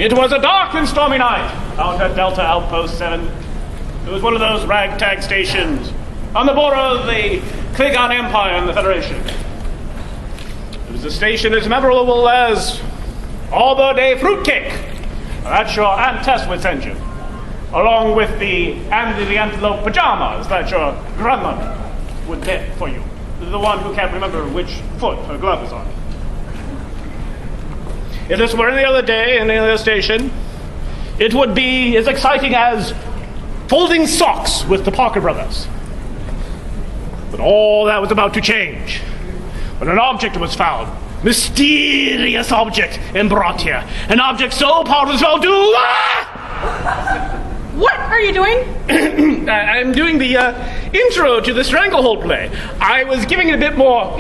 It was a dark and stormy night out at Delta Outpost 7. It was one of those ragtag stations on the border of the Klingon Empire and the Federation. It was a station as memorable as Arbor Day fruitcake. That's your Aunt Tess would send you, along with the antelope pajamas that your grandmother would knit for you, the one who can't remember which foot her glove is on. If this were any other day in any other station, it would be as exciting as folding socks with the Parker brothers. But all that was about to change when an object was found. Mysterious object and brought here. An object so powerful shall do. What are you doing? I'm doing the intro to the Stranglehold play. I was giving it a bit more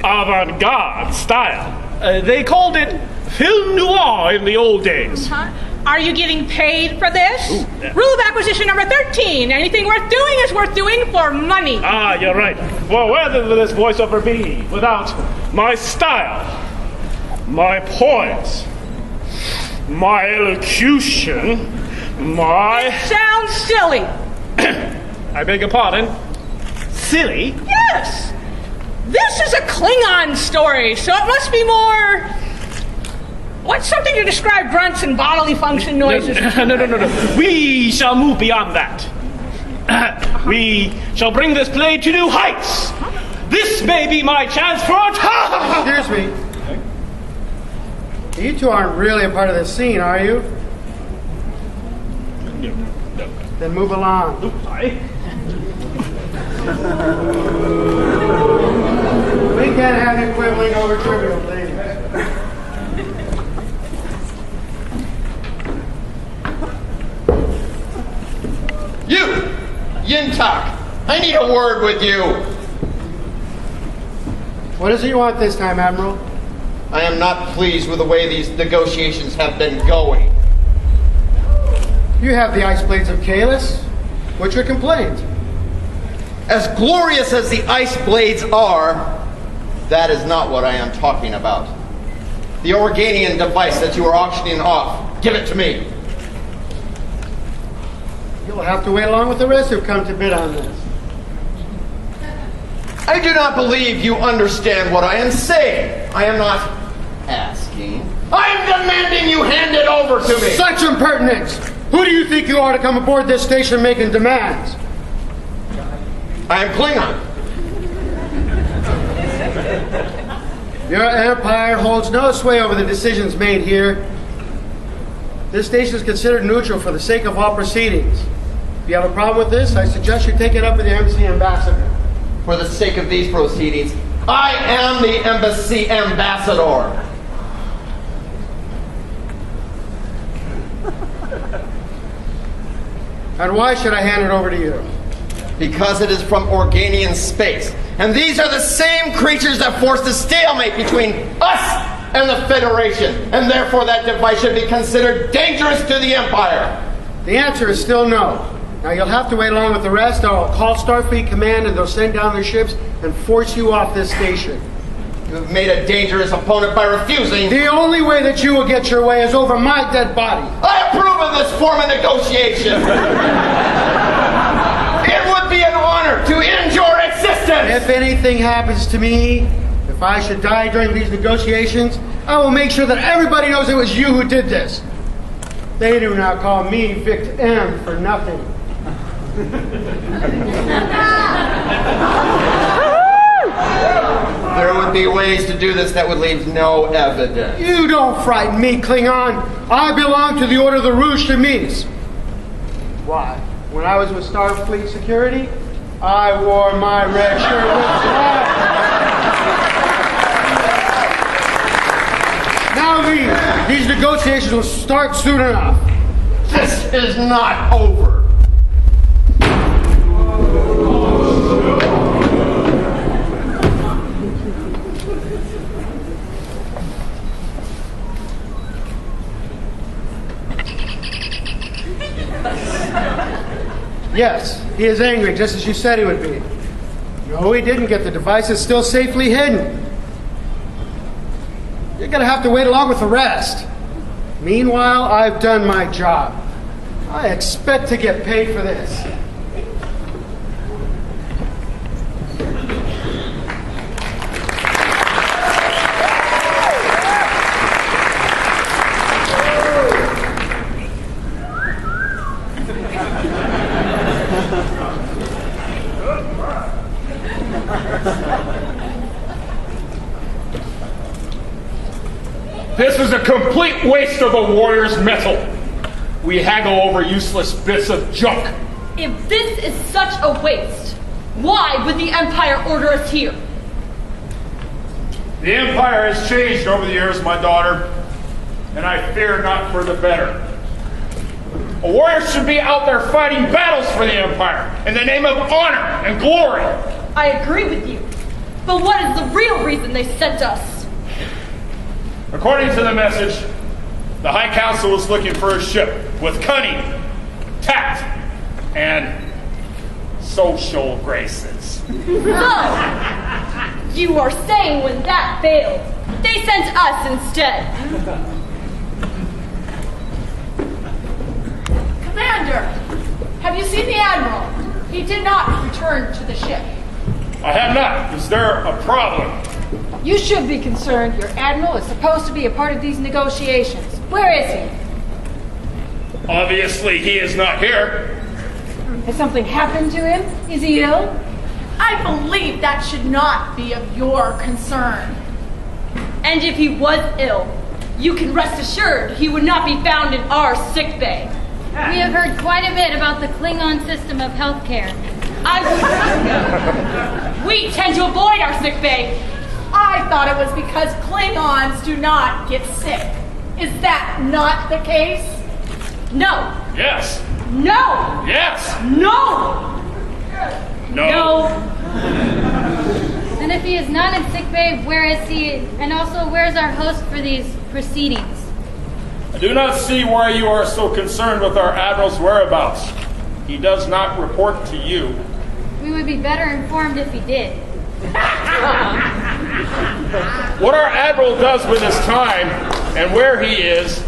avant-garde style. They called it film noir in the old days. Are you getting paid for this? Ooh, yeah. Rule of acquisition number 13. Anything worth doing is worth doing for money. Ah, you're right. Well, where would this voiceover be without my style, my poise, my elocution, my... It sounds silly. I beg your pardon? Silly? Yes. This is a Klingon story, so it must be more... What's something to describe grunts and bodily function noises? No. We shall move beyond that. We shall bring this play to new heights. This may be my chance for a... Excuse me. You two aren't really a part of this scene, are you? No. Then move along. Oops, sorry. We can't have you quibbling over trivial things. You! Yintak! I need a word with you! What is it you want this time, Admiral? I am not pleased with the way these negotiations have been going. You have the ice blades of Kalis. What's your complaint? As glorious as the ice blades are, that is not what I am talking about. The Organian device that you are auctioning off, give it to me. You'll have to wait along with the rest who've come to bid on this. I do not believe you understand what I am saying. I am not asking. I am demanding you hand it over to me. Such impertinence! Who do you think you are to come aboard this station making demands? I am Klingon. Your empire holds no sway over the decisions made here. This station is considered neutral for the sake of all proceedings. If you have a problem with this, I suggest you take it up with the embassy ambassador. For the sake of these proceedings, I am the embassy ambassador. And why should I hand it over to you? Because it is from Organian space. And these are the same creatures that forced a stalemate between us and the Federation. And therefore that device should be considered dangerous to the Empire. The answer is still no. Now you'll have to wait along with the rest, or I'll call Starfleet Command and they'll send down their ships and force you off this station. You have made a dangerous opponent by refusing. The only way that you will get your way is over my dead body. I approve of this form of negotiation. It would be an honor to end your existence. If anything happens to me, if I should die during these negotiations, I will make sure that everybody knows it was you who did this. They do not call me victim for nothing. There would be ways to do this that would leave no evidence. You don't frighten me, Klingon. I belong to the Order of the Rouge Chemise. Why? When I was with Starfleet Security, I wore my red shirt with stars. Now leave. These negotiations will start soon enough. This is not over. Yes, he is angry, just as you said he would be. No, he didn't get the device. It's still safely hidden. You're going to have to wait along with the rest. Meanwhile, I've done my job. I expect to get paid for this. This is a complete waste of a warrior's metal. We haggle over useless bits of junk. If this is such a waste, why would the Empire order us here? The Empire has changed over the years, my daughter, and I fear not for the better. A warrior should be out there fighting battles for the Empire in the name of honor and glory. I agree with you, but what is the real reason they sent us? According to the message, the High Council is looking for a ship with cunning, tact, and social graces. So, you are saying when that failed, they sent us instead. Commander, have you seen the Admiral? He did not return to the ship. I have not. Is there a problem? You should be concerned. Your admiral is supposed to be a part of these negotiations. Where is he? Obviously, he is not here. Has something happened to him? Is he ill? I believe that should not be of your concern. And if he was ill, you can rest assured he would not be found in our sick bay. We have heard quite a bit about the Klingon system of healthcare. We tend to avoid our sick bay. I thought it was because Klingons do not get sick. Is that not the case? No. Yes. No. Yes. No. No. And if he is not in sickbay, where is he? And also, where is our host for these proceedings? I do not see why you are so concerned with our Admiral's whereabouts. He does not report to you. We would be better informed if he did. What our Admiral does with his time and where he is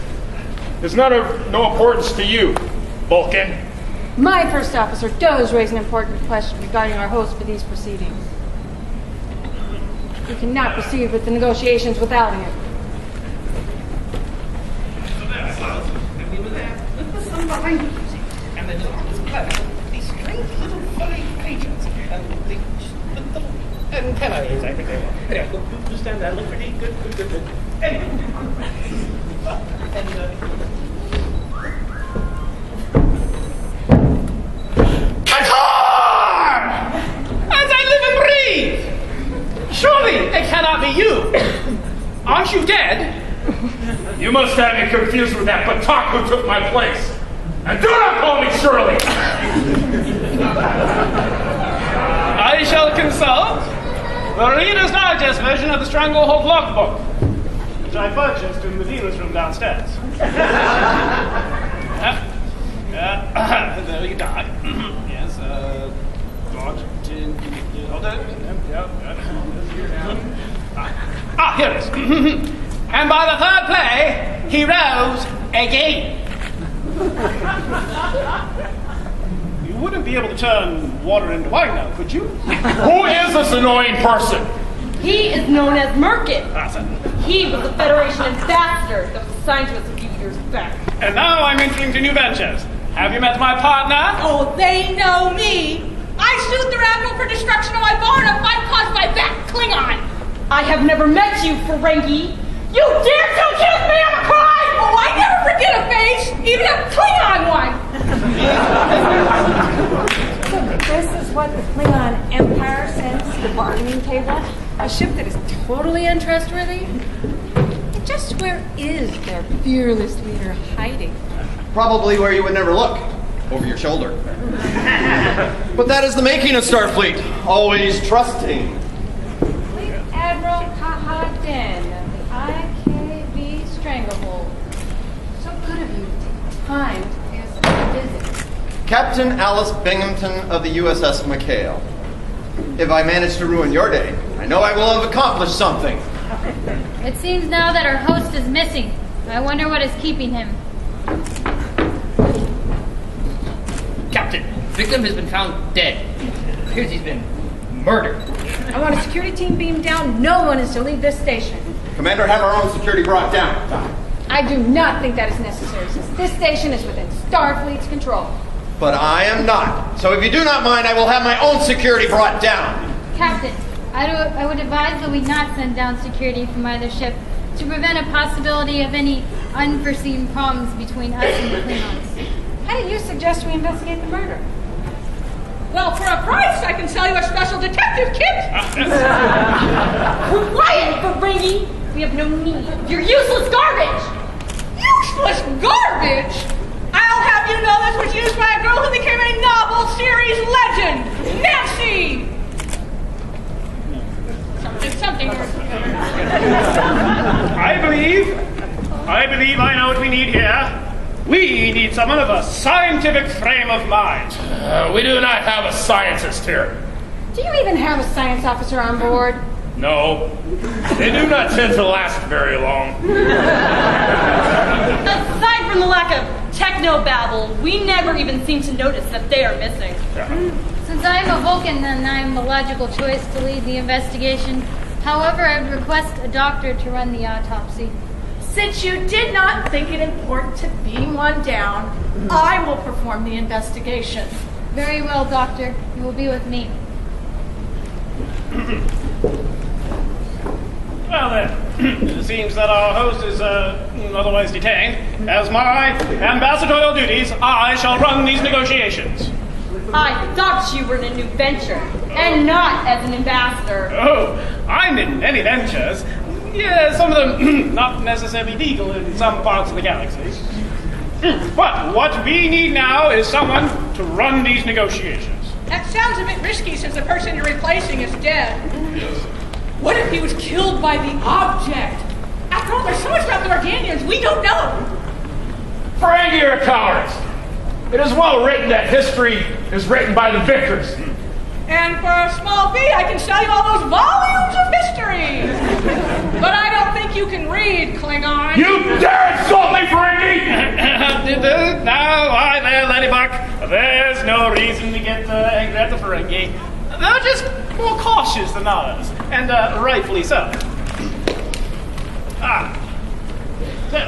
not of no importance to you, Vulcan. My first officer does raise an important question regarding our host for these proceedings. We cannot proceed with the negotiations without him. And can I exactly say what? Anyway, you stand there, look pretty good. Anyway. As I live and breathe! Surely it cannot be you! Aren't you dead? You must have me confused with that Batak who took my place. And do not call me Shirley! I shall consult the Reader's Digest version of the Stranglehold logbook, which I purchased in the dealer's room downstairs. There you died. Yes, here it is. And by the third play, he rose again. You wouldn't be able to turn water into wine now, could you? Who is this annoying person? He is known as Merkin. That's it. He was the Federation ambassador that was assigned to us a few years back. And now I'm entering into new ventures. Have you met my partner? Oh, they know me. I sued their admiral for destruction of my barn if I'm caused by that Klingon. I have never met you, Ferengi. You dare to accuse me of a crime? Oh, I never forget a face, even a Klingon one. So this is what the Klingon Empire sends to the bargaining table? A ship that is totally untrustworthy? And just where is their fearless leader hiding? Probably where you would never look, over your shoulder. But that is the making of Starfleet, always trusting. Fleet Admiral Kahaden of the IKV Stranglehold. So good of you to take time to pay us a visit. Captain Alice Binghamton of the USS McHale. If I manage to ruin your day, I know I will have accomplished something. It seems now that our host is missing. I wonder what is keeping him. Captain, victim has been found dead. It appears he's been murdered. I want a security team beamed down. No one is to leave this station. Commander, have our own security brought down. I do not think that is necessary, since this station is within Starfleet's control. But I am not. So if you do not mind, I will have my own security brought down. Captain, I would advise that we not send down security from either ship to prevent a possibility of any unforeseen problems between us and the Klingons. How do you suggest we investigate the murder? Well, for a price, I can sell you a special detective kit. Quiet, Ferengi! We have no need. You're useless garbage! Useless garbage! I'll have you know this was used by a girl who became a novel series legend, Nancy! Something. I believe I know what we need here. We need someone of a scientific frame of mind. We do not have a scientist here. Do you even have a science officer on board? No. They do not tend to last very long. Aside from the lack of technobabble, we never even seem to notice that they are missing. Since I am a Vulcan, then I am the logical choice to lead the investigation. However, I would request a doctor to run the autopsy. Since you did not think it important to beam one down, I will perform the investigation. Very well, Doctor. You will be with me. Well then, it seems that our host is otherwise detained. As my ambassadorial duties, I shall run these negotiations. I thought you were in a new venture, and not as an ambassador. Oh, I'm in many ventures. Yeah, some of them not necessarily legal in some parts of the galaxy. But what we need now is someone to run these negotiations. That sounds a bit risky since the person you're replacing is dead. What if he was killed by the object? After all, there's so much about the Organians we don't know. Ferengi are cowards. It is well written that history is written by the victors. And for a small fee, I can sell you all those volumes of history. But I don't think you can read, Klingon. You dare insult me, Ferengi! Now, why there, Ladybuck. There's no reason to get angry at the Ferengi. They're just more cautious than ours, and rightfully so. So,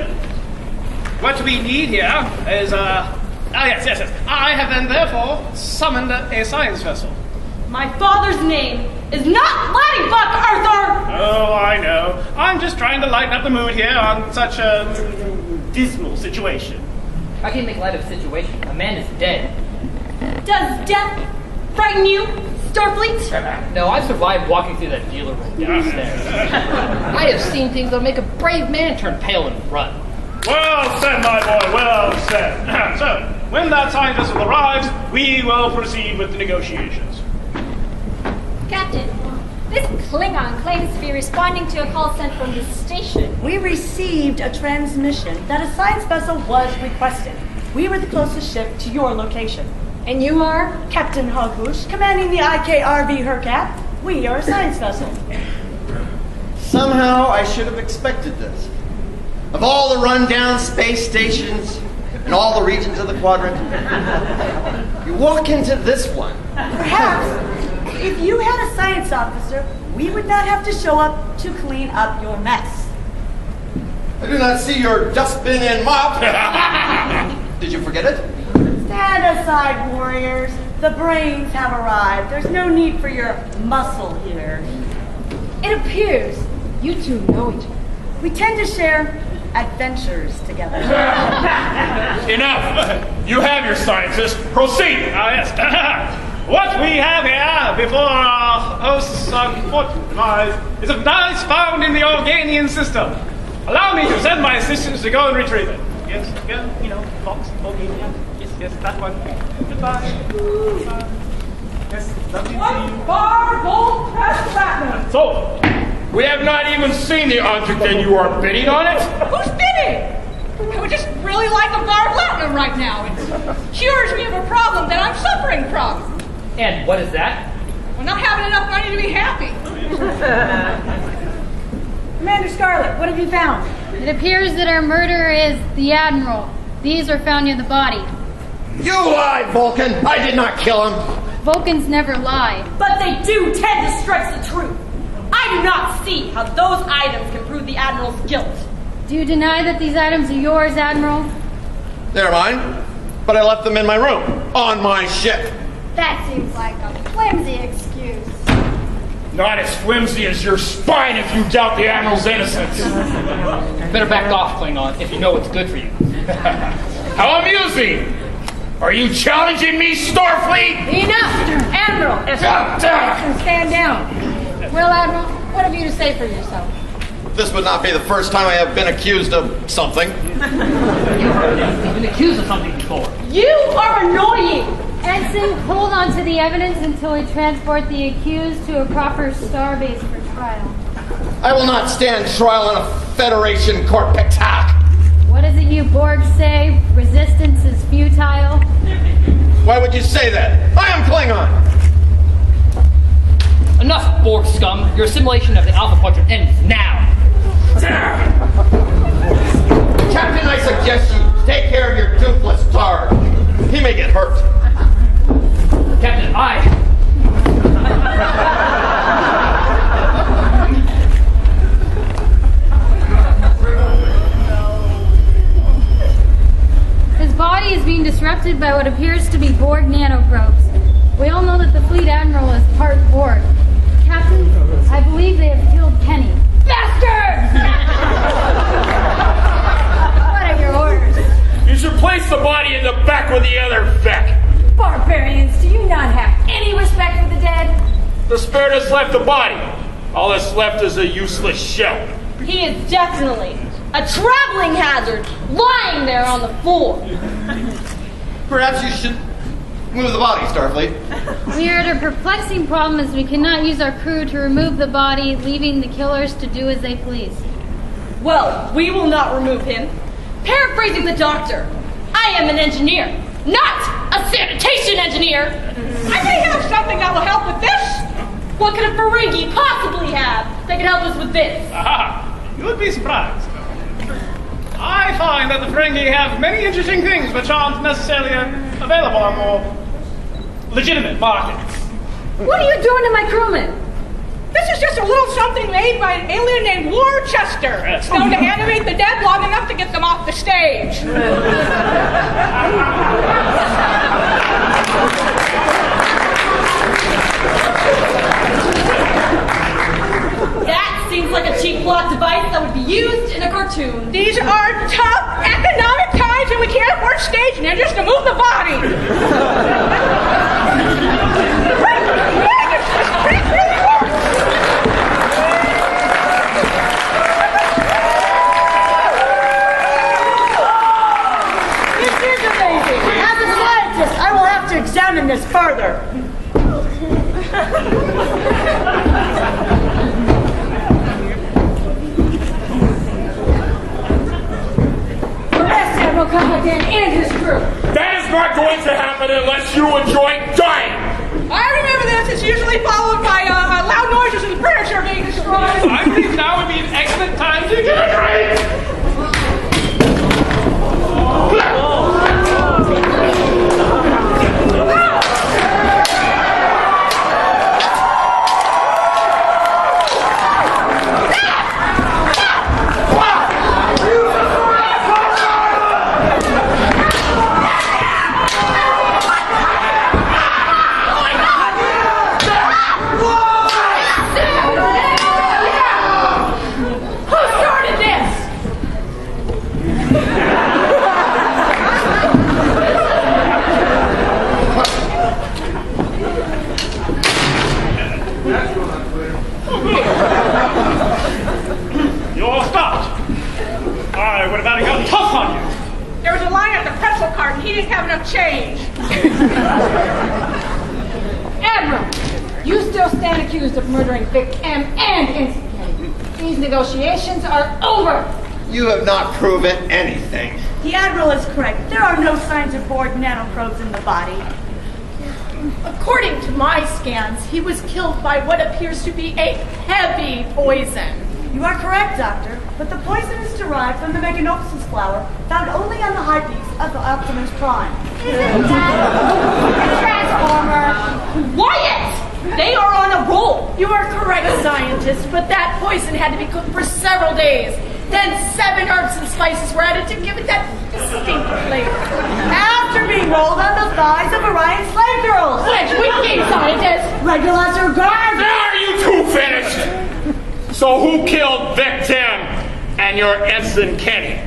what we need here is, yes. I have then therefore summoned a science vessel. My father's name is not Ladybuck, Arthur! Oh, I know. I'm just trying to lighten up the mood here on such a dismal situation. How can you make light of the situation? A man is dead. Does death frighten you, Starfleet? No, I've survived walking through that dealer room downstairs. I have seen things that'll make a brave man turn pale and run. Well said, my boy, well said. So, when that science vessel arrives, we will proceed with the negotiations. Captain, this Klingon claims to be responding to a call sent from the station. We received a transmission that a science vessel was requested. We were the closest ship to your location. And you are? Captain Hogwoosh, commanding the IKRV Hercat. We are a science vessel. Somehow I should have expected this. Of all the rundown space stations in all the regions of the quadrant, you walk into this one. Perhaps, if you had a science officer, we would not have to show up to clean up your mess. I do not see your dustbin and mop. Did you forget it? Stand aside, warriors. The brains have arrived. There's no need for your muscle here. It appears you two know each other. We tend to share adventures together. Enough! You have your scientist. Proceed! Yes. What we have here before our host's unfortunate demise is a device found in the Organian system. Allow me to send my assistants to go and retrieve it. Yes, Fox, Organian. Yes, that one. Goodbye. Yes, lovely to see you. One bar gold press platinum. So, we have not even seen the object and you are bidding on it? Who's bidding? I would just really like a bar of platinum right now. It cures me of a problem that I'm suffering from. And what is that? Well, not having enough money to be happy. Commander Scarlet, what have you found? It appears that our murderer is the Admiral. These are found near the body. You lie, Vulcan! I did not kill him! Vulcans never lie. But they do tend to stretch the truth. I do not see how those items can prove the Admiral's guilt. Do you deny that these items are yours, Admiral? They're mine, but I left them in my room, on my ship. That seems like a flimsy excuse. Not as flimsy as your spine if you doubt the Admiral's innocence. Better back off, Klingon, if you know what's good for you. How amusing! Are you challenging me, Starfleet? Enough! Admiral, stand down. Well, Admiral, what have you to say for yourself? This would not be the first time I have been accused of something. You've been accused of something before. You are annoying! Ensign, hold on to the evidence until we transport the accused to a proper starbase for trial. I will not stand trial on a Federation court pictac. What is it you Borg say? Resistance is futile? Why would you say that? I am Klingon! Enough, Borg scum. Your assimilation of the Alpha Quadrant ends now. Captain, I suggest you take care of your toothless tar. He may get hurt. Captain, His body is being disrupted by what appears to be Borg nanoprobes. We all know that the Fleet Admiral is part Borg. Captain, I believe they have killed Kenny. Bastards! What are your orders? You should place the body in the back with the other Vec. Barbarians, do you not have any respect for the dead? The spirit has left the body. All that's left is a useless shell. He is definitely a traveling hazard lying there on the floor. Perhaps you should move the body, Starfleet. We are at a perplexing problem as we cannot use our crew to remove the body, leaving the killers to do as they please. Well, we will not remove him. Paraphrasing the doctor, I am an engineer, not a sanitation engineer. I may have something that will help with this. What could a Ferengi possibly have that can help us with this? Aha! You would be surprised. I find that the Ferengi have many interesting things which aren't necessarily available on more legitimate markets. What are you doing to my crewmen? This is just a little something made by an alien named Worcester. It's known to animate the dead long enough to get them off the stage. That seems like a cheap plot device that would be used in a cartoon. These are tough economic times and we can't afford stage ninjas to move the body. This is amazing. As a scientist, I will have to examine this further. Arrest Admiral Copperton and his crew. That is not going to happen unless you enjoy dying. I remember this. It's usually followed by loud noises and furniture being destroyed. I think now would be an excellent time to get a drink. You're stopped. I would have had gotten tough on you. There was a line at the pretzel cart and he didn't have enough change. Admiral, you still stand accused of murdering Vic M and Ensign Kenny. These negotiations are over. You have not proven anything. The Admiral is correct. There are no signs of Borg nanoprobes in the body. According to my scans, he was killed by what appears to be a heavy poison. You are correct, Doctor, but the poison is derived from the meganopsis flower found only on the high peaks of the Optimus Prime. Isn't that a transformer? Quiet! They are on a roll. You are correct, scientist, but that poison had to be cooked for several days. Then 7 herbs and spices were added to give it that distinct flavor. After being rolled on the thighs of Orion slave girls. Which we keep, scientist. Regulus guard. Are you two finished? So who killed Victim and your Ensign Kenny?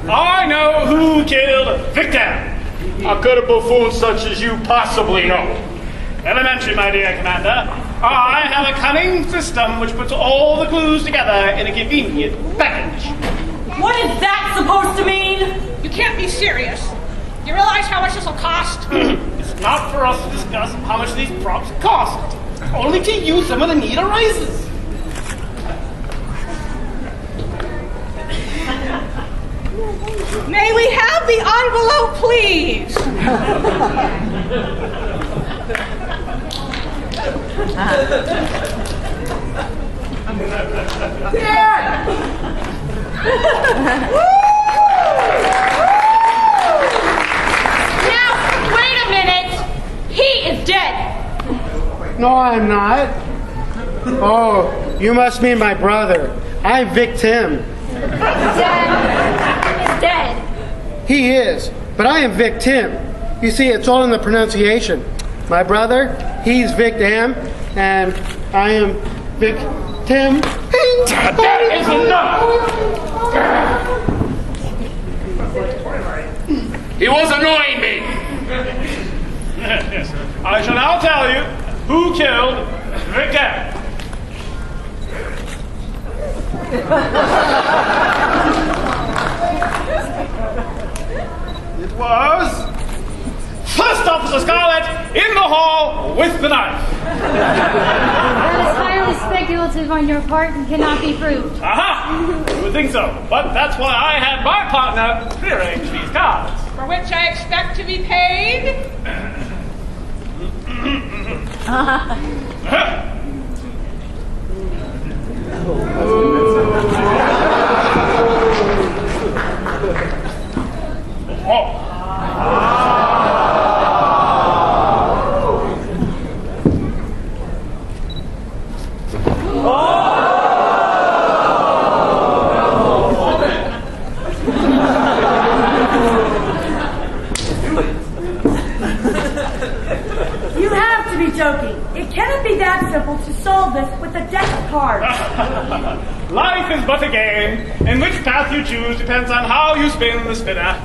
I know who killed Victim. How could a buffoon such as you possibly know? Elementary, my dear Commander. I have a cunning system which puts all the clues together in a convenient package. What is that supposed to mean? You can't be serious. You realize how much this will cost? It's not for us to discuss how much these props cost. Only to use them when the need arises. May we have the envelope, please? Now, wait a minute. He is dead. No, I'm not. Oh, you must mean my brother. I'm Victim. Dead. Dead. He is, but I am Victim. You see, it's all in the pronunciation. My brother, he's Victim, and I am Victim. That is enough! He was annoying me. Yes. I shall now tell you who killed Victim. It was First Officer Scarlet in the hall with the knife. That is highly speculative on your part and cannot be proved. Aha! You would think so, but that's why I had my partner rearrange these cards. For which I expect to be paid. You have to be joking. It cannot be that simple to solve this with a deck of cards. Life is but a game, and which path you choose depends on how you spin the spinner.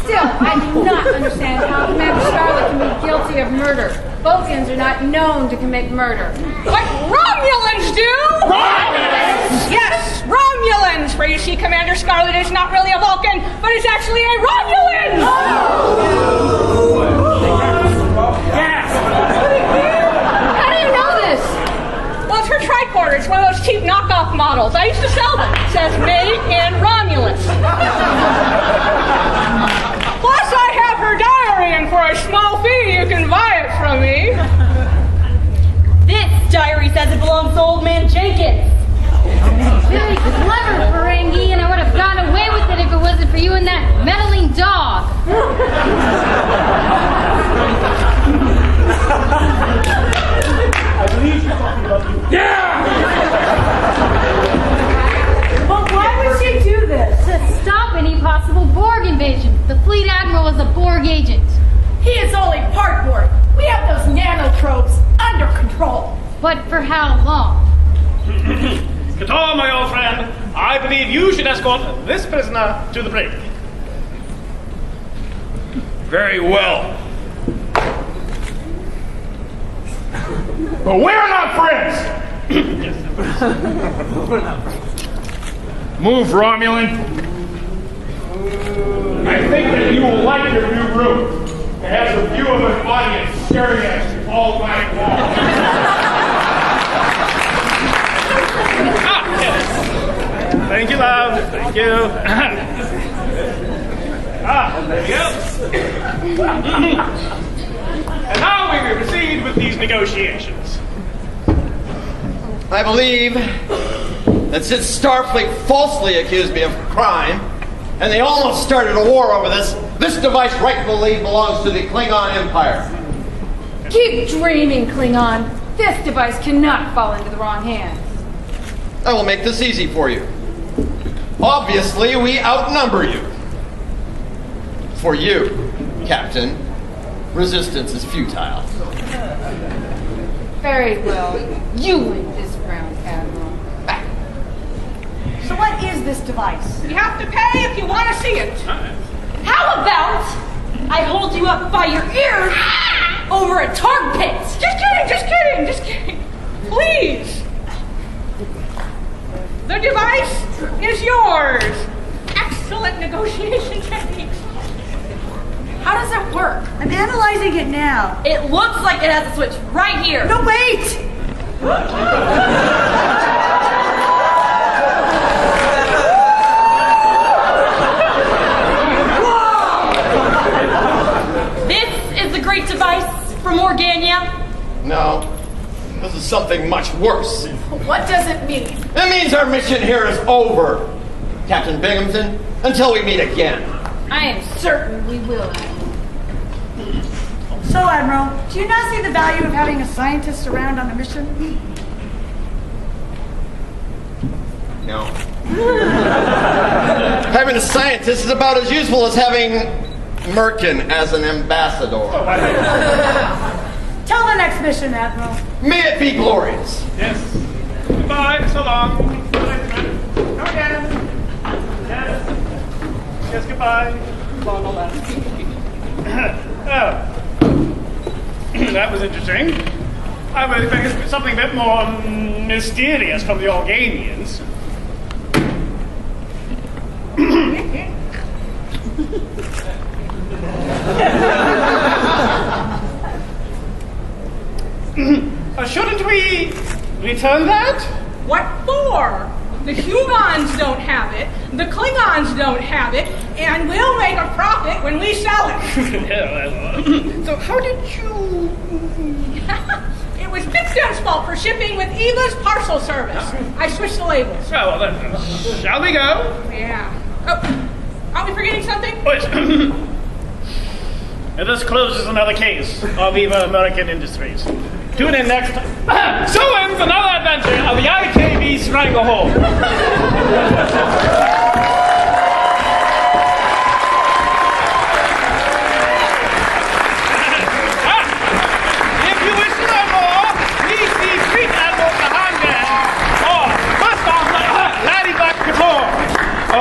Still, I do not understand how Commander Scarlet can be guilty of murder. Vulcans are not known to commit murder. But Romulans do! Romulans! Yes, Romulans! For you see, Commander Scarlet is not really a Vulcan, but is actually a Romulan! Yes! How do you know this? Well, it's her tricorder. It's one of those cheap knockoff models. I used to sell them. It says made in Romulus. Plus, I have her diary, and for a small fee, you can buy it from me. This diary says it belongs to old man Jenkins. Very clever, Ferengi, and I would have gone away with it if it wasn't for you and that meddling dog. I believe you're talking about you. Yeah! But why would she do this? To stop any possible Borg invasion. The fleet admiral is a Borg agent. He is only part Borg. We have those nanoprobes under control. But for how long? Kator, my old friend, I believe you should escort this prisoner to the brig. Very well. But we're not friends! Move, Romulan. I think that you will like your new room. It has a view of an audience staring at you all night long. Yes. Thank you, love. Thank you. There you go. And now we will proceed with these negotiations. I believe that since Starfleet falsely accused me of crime, and they almost started a war over this device rightfully belongs to the Klingon Empire. Keep dreaming, Klingon. This device cannot fall into the wrong hands. I will make this easy for you. Obviously, we outnumber you. For you, Captain, resistance is futile. Very well. You win this round, Admiral. So what is this device? You have to pay if you want to see it. How about I hold you up by your ears over a tar pit? Just kidding. Please. The device is yours. Excellent negotiation techniques. How does it work? I'm analyzing it now. It looks like it has a switch right here. No, wait! This is the great device from Organia. No, this is something much worse. What does it mean? It means our mission here is over, Captain Binghamton, until we meet again. I am certain we will, Admiral. So, Admiral, do you not see the value of having a scientist around on a mission? No. Having a scientist is about as useful as having Merkin as an ambassador. Tell the next mission, Admiral. May it be glorious. Yes. Goodbye. So long. Come again. Yes, goodbye. Long all that. Oh. That was interesting. I was expecting something a bit more mysterious from the Organians. Shouldn't we return that? What for? The humans don't have it, the Klingons don't have it, and we'll make a profit when we sell it. So how did you... It was Pipston's fault for shipping with Eva's parcel service. I switched the labels. Oh, well then, shall we go? Yeah. Oh, are we forgetting something? Oh, yes. And this closes another case of Eva American Industries. Tune in next time. So ends another adventure of the IKB Stranglehold. If you wish to know more, please see Street Admiral Kahangan or Bust Off Laddie Black Couture.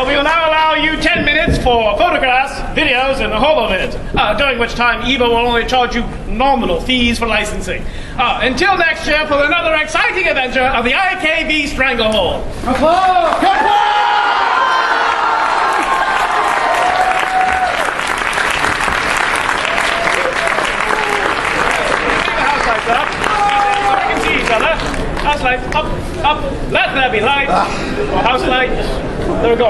We will now allow you 10 minutes for photographs, videos, and holovids, during which time Eva will only charge you nominal fees for licensing. Until next year for another exciting adventure of the IKB Stranglehold. Applause! House lights up. So we can see each other. House lights up, up. Let there be light. Or house lights. There we go.